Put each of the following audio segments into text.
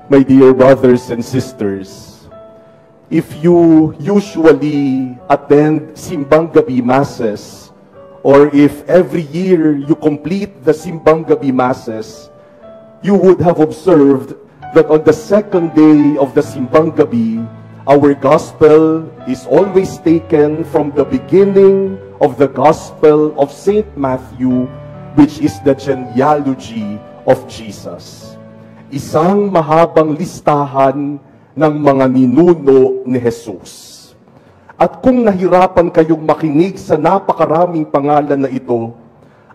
My dear brothers and sisters, if you usually attend Simbang Gabi Masses, or if every year you complete the Simbang Gabi Masses, you would have observed that on the second day of the Simbang Gabi, our gospel is always taken from the beginning of the Gospel of St. Matthew, which is the genealogy of Jesus. Isang mahabang listahan ng mga ninuno ni Jesus. At kung nahirapan kayong makinig sa napakaraming pangalan na ito,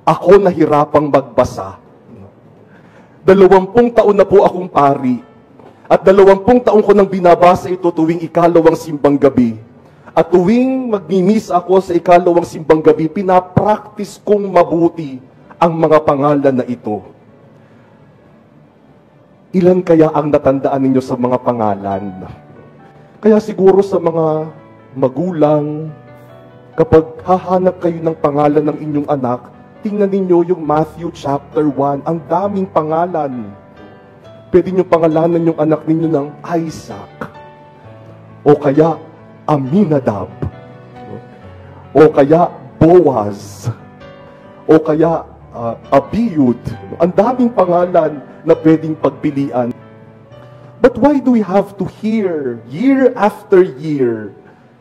ako nahirapang magbasa. 20 taon na po akong pari, at 20 taon ko nang binabasa ito tuwing ikalawang simbang gabi. At tuwing magmi-miss ako sa ikalawang simbang gabi, pinapractice kong mabuti ang mga pangalan na ito. Ilan kaya ang natandaan ninyo sa mga pangalan? Kaya siguro sa mga magulang, kapag hahanap kayo ng pangalan ng inyong anak, tingnan ninyo yung Matthew chapter 1, ang daming pangalan. Pwede nyo pangalanan yung anak ninyo ng Isaac, o kaya Aminadab, o kaya Boaz, o kaya Abiud. Ang daming pangalan na pwedeng pagpilian. But why do we have to hear, year after year,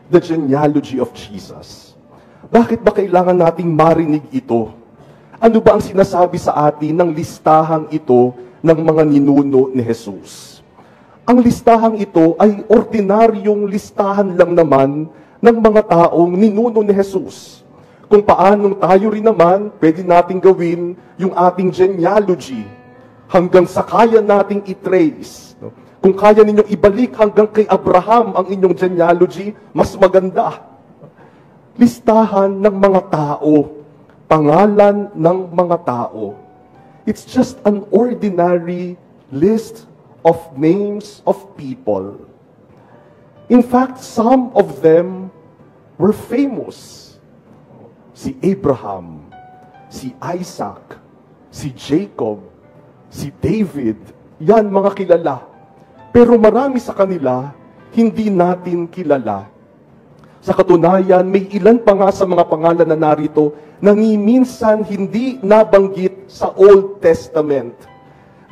the genealogy of Jesus? Bakit ba kailangan nating marinig ito? Ano ba ang sinasabi sa atin ng listahang ito ng mga ninuno ni Jesus? Ang listahang ito ay ordinaryong listahan lang naman ng mga taong ninuno ni Jesus. Kung paanong tayo rin naman, pwede nating gawin yung ating genealogy hanggang sa kaya nating i-trace. Kung kaya ninyong ibalik hanggang kay Abraham ang inyong genealogy, mas maganda. Listahan ng mga tao, pangalan ng mga tao. It's just an ordinary list of names of people. In fact, some of them were famous. Si Abraham, si Isaac, si Jacob, si David, yan mga kilala. Pero marami sa kanila, hindi natin kilala. Sa katunayan, may ilan pa nga sa mga pangalan na narito na minsan hindi nabanggit sa Old Testament.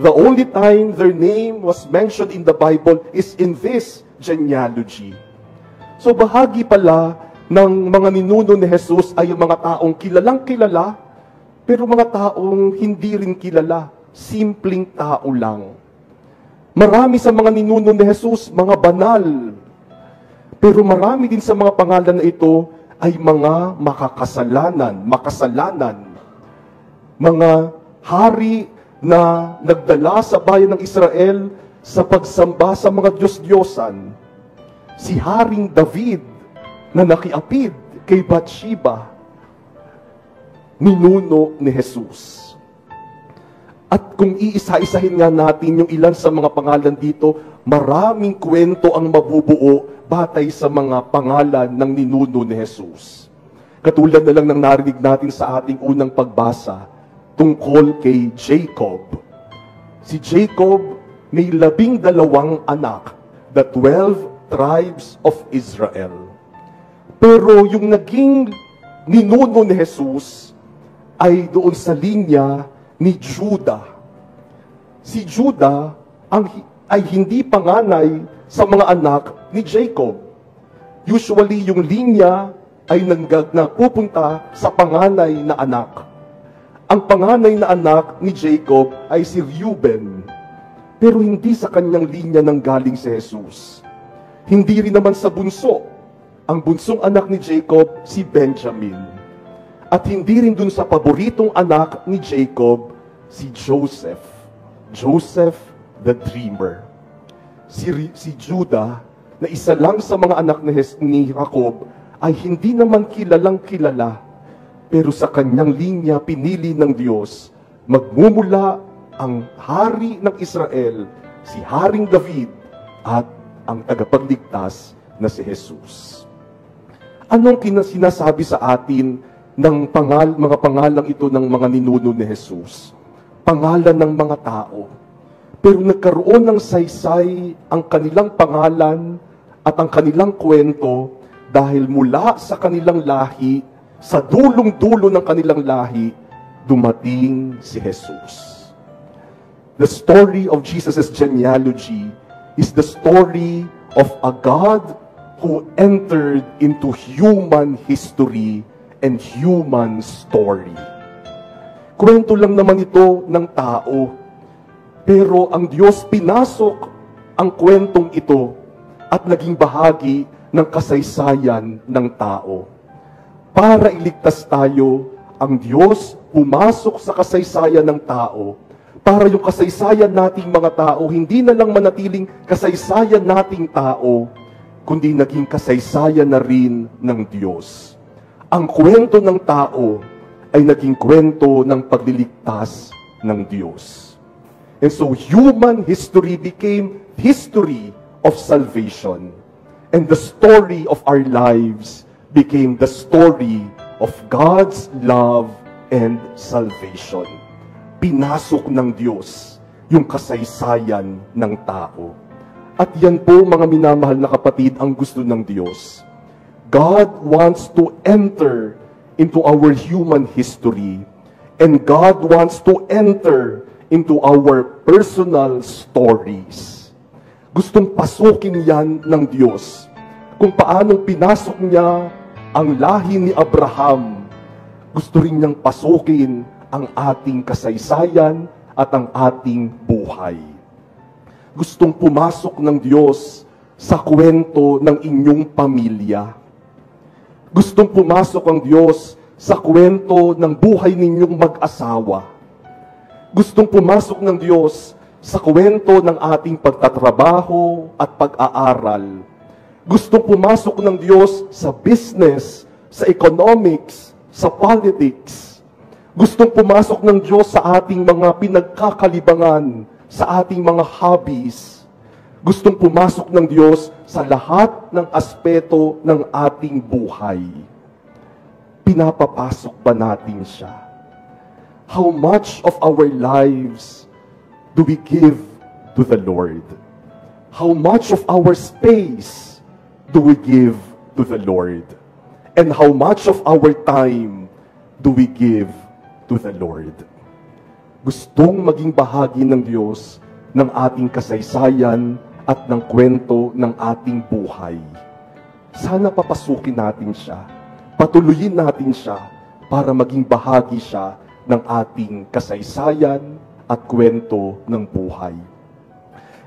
The only time their name was mentioned in the Bible is in this genealogy. So bahagi pala ng mga ninuno ni Jesus ay yung mga taong kilalang kilala, pero mga taong hindi rin kilala, simpleng tao lang. Marami sa mga ninuno ni Jesus, mga banal. Pero marami din sa mga pangalan na ito ay mga makasalanan, mga hari na nagdala sa bayan ng Israel sa pagsamba sa mga Diyos-Diyosan. Si Haring David na nakiapid kay Bathsheba, ninuno ni Jesus. At kung iisa-isahin nga natin yung ilan sa mga pangalan dito, maraming kwento ang mabubuo batay sa mga pangalan ng ninuno ni Jesus. Katulad na lang ng narinig natin sa ating unang pagbasa tungkol kay Jacob. Si Jacob may 12 anak, the 12 tribes of Israel. Pero yung naging ninuno ni Jesus ay doon sa linya ni Judah. Si Judah ay hindi panganay sa mga anak ni Jacob. Usually, yung linya ay napupunta sa panganay na anak. Ang panganay na anak ni Jacob ay si Reuben. Pero hindi sa kanyang linya nang galing si Jesus. Hindi rin naman sa bunso. Ang bunsong anak ni Jacob, si Benjamin. At hindi rin dun sa paboritong anak ni Jacob, si Joseph. Joseph the Dreamer. Si Judah, na isa lang sa mga anak ni Jacob, ay hindi naman kilalang kilala. Pero sa kanyang linya, pinili ng Diyos, magmumula ang hari ng Israel, si Haring David, at ang tagapagligtas na si Jesus. Anong sinasabi sa atin ng mga pangalang ito ng mga ninuno ni Jesus? Pangalan ng mga tao. pero nagkaroon ng saysay ang kanilang pangalan at ang kanilang kwento dahil mula sa kanilang lahi, sa dulong-dulo ng kanilang lahi, dumating si Jesus. The story of Jesus' genealogy is the story of a God who entered into human history and human story. Kwento lang naman ito ng tao, pero ang Diyos pinasok ang kwentong ito at naging bahagi ng kasaysayan ng tao. Para iligtas tayo, ang Diyos pumasok sa kasaysayan ng tao para yung kasaysayan nating mga tao hindi na lang manatiling kasaysayan nating tao, kundi naging kasaysayan na rin ng Diyos. Ang kwento ng tao ay naging kwento ng pagliligtas ng Diyos. And so human history became history of salvation. And the story of our lives became the story of God's love and salvation. Pinasok ng Diyos yung kasaysayan ng tao. At yan po, mga minamahal na kapatid, ang gusto ng Diyos. God wants to enter into our human history, and God wants to enter into our personal stories. Gustong pasukin yan ng Diyos. Kung paanong pinasok niya ang lahi ni Abraham, gusto rin niyang pasukin ang ating kasaysayan at ang ating buhay. Gustong pumasok ng Diyos sa kwento ng inyong pamilya. Gustong pumasok ang Diyos sa kwento ng buhay ninyong mag-asawa. Gustong pumasok ng Diyos sa kwento ng ating pagtatrabaho at pag-aaral. Gustong pumasok ng Diyos sa business, sa economics, sa politics. Gustong pumasok ng Diyos sa ating mga pinagkakalibangan, sa ating mga hobbies. Gustong pumasok ng Diyos sa lahat ng aspeto ng ating buhay. Pinapapasok ba natin siya? How much of our lives do we give to the Lord? How much of our space do we give to the Lord? And how much of our time do we give to the Lord? Gustong maging bahagi ng Diyos ng ating kasaysayan at ng kwento ng ating buhay. Sana papasukin natin siya, patuloyin natin siya para maging bahagi siya ng ating kasaysayan at kwento ng buhay.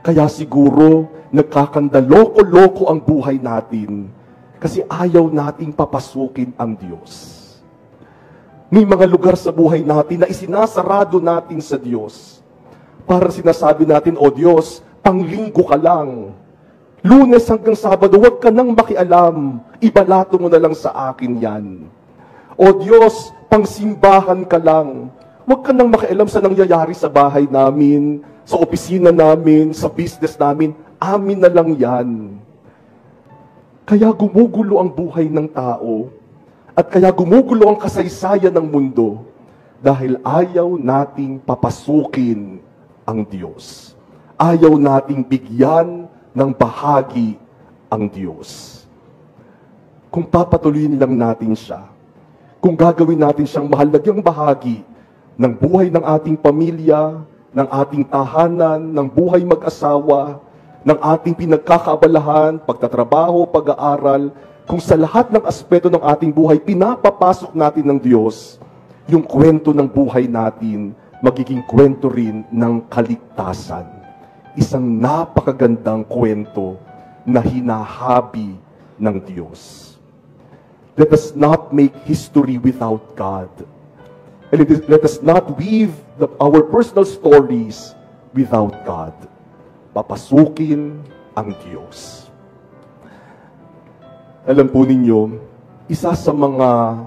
Kaya siguro nagkakandaloko-loko ang buhay natin kasi ayaw nating papasukin ang Diyos. May mga lugar sa buhay natin na isinasarado natin sa Diyos. Para sinasabi natin, O Diyos, panglinggo ka lang. Lunes hanggang Sabado, huwag ka nang makialam. Ibalato mo na lang sa akin yan. O Diyos, pangsimbahan ka lang. Huwag ka nang makialam sa nangyayari sa bahay namin, sa opisina namin, sa business namin. Amin na lang yan. Kaya gumugulo ang buhay ng tao. At kaya gumugulo ang kasaysayan ng mundo dahil ayaw nating papasukin ang Diyos. Ayaw nating bigyan ng bahagi ang Diyos. Kung papatuloyin lang natin siya, kung gagawin natin siyang mahalagang bahagi ng buhay ng ating pamilya, ng ating tahanan, ng buhay mag-asawa, ng ating pinagkakaabalahan, pagtatrabaho, pag-aaral, kung sa lahat ng aspeto ng ating buhay, pinapapasok natin ng Diyos, yung kwento ng buhay natin, magiging kwento rin ng kaligtasan. Isang napakagandang kwento na hinahabi ng Diyos. Let us not make history without God. And let us not weave our personal stories without God. Papasukin ang Diyos. Alam po ninyo, isa sa mga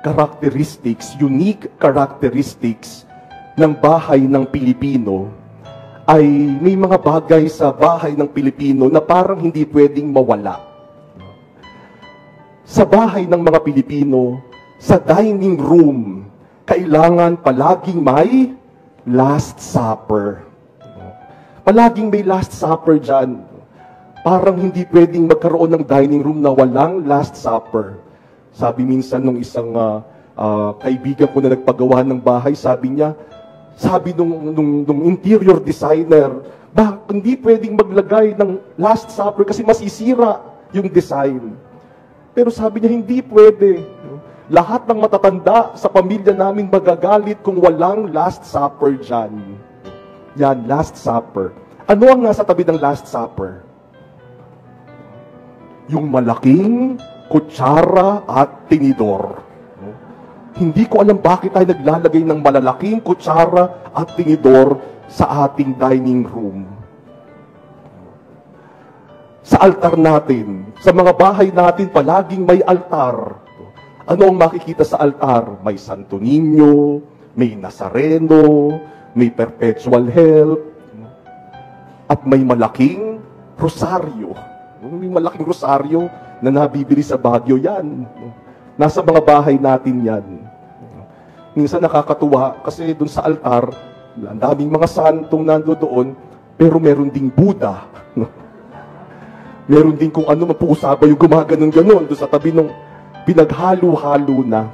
characteristics, unique characteristics ng bahay ng Pilipino ay may mga bagay sa bahay ng Pilipino na parang hindi pwedeng mawala. Sa bahay ng mga Pilipino, sa dining room, kailangan palaging may Last Supper. Palaging may Last Supper dyan. Parang hindi pwedeng magkaroon ng dining room na walang Last Supper. Sabi minsan nung isang kaibigan ko na nagpagawa ng bahay, sabi nung interior designer, hindi pwedeng maglagay ng Last Supper kasi masisira yung design. Pero sabi niya, hindi pwede. Lahat ng matatanda sa pamilya namin magagalit kung walang Last Supper dyan. Yan, Last Supper. Ano ang nasa tabi ng Last Supper? Yung malaking kutsara at tinidor. Hindi ko alam bakit tayo naglalagay ng malalaking kutsara at tinidor sa ating dining room. Sa altar natin, sa mga bahay natin, palaging may altar. Ano ang makikita sa altar? May Santo Niño, may Nazareno, may Perpetual Help, at may malaking rosaryo. May malaking rosaryo na nabibili sa Baguio yan. Nasa mga bahay natin yan. Minsan nakakatuwa kasi dun sa altar, ang daming mga santong nandoon, pero meron ding Buddha. Meron din kung ano, mapuusaba yung gumaganon-ganon doon sa tabi ng pinaghalo-halo na.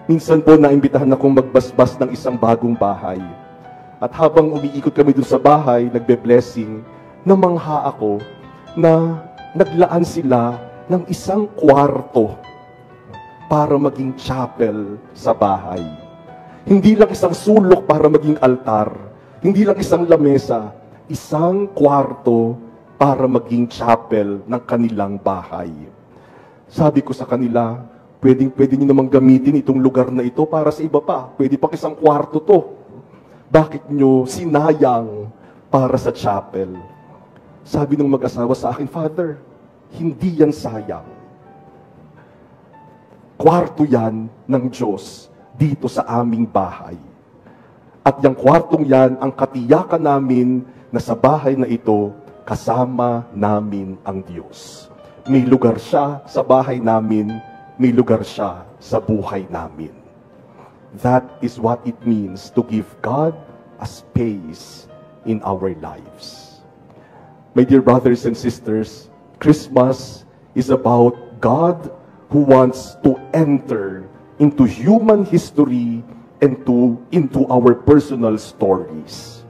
Minsan po naimbitahan akong magbasbas ng isang bagong bahay. At habang umiikot kami doon sa bahay, nagbe-blessing, namangha ako na naglaan sila ng isang kwarto para maging chapel sa bahay. Hindi lang isang sulok para maging altar, hindi lang isang lamesa, isang kwarto para maging chapel ng kanilang bahay. Sabi ko sa kanila, pwede niyo namang gamitin itong lugar na ito para sa iba pa. Pwede pa isang kwarto to. Bakit nyo sinayang para sa chapel? Sabi ng mag-asawa sa akin, Father, hindi yan sayang. Kwarto yan ng Diyos dito sa aming bahay. At yung kwartong yan, ang katiyakan namin na sa bahay na ito, kasama namin ang Diyos. May lugar siya sa bahay namin, may lugar siya sa buhay namin. That is what it means to give God a space in our lives. My dear brothers and sisters, Christmas is about God who wants to enter into human history and into our personal stories.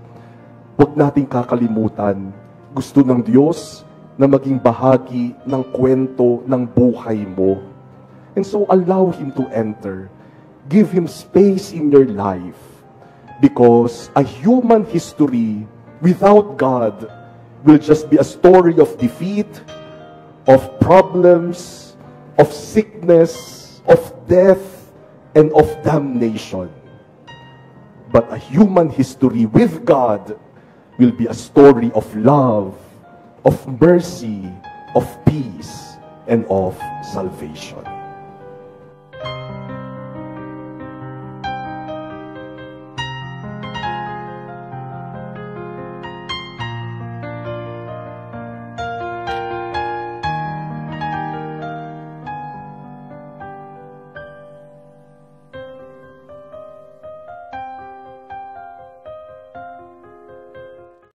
Huwag nating kakalimutan, gusto ng Diyos na maging bahagi ng kwento ng buhay mo. And so allow Him to enter. Give Him space in your life. Because a human history without God will just be a story of defeat, of problems, of sickness, of death, and of damnation. But a human history with God will be a story of love, of mercy, of peace, and of salvation.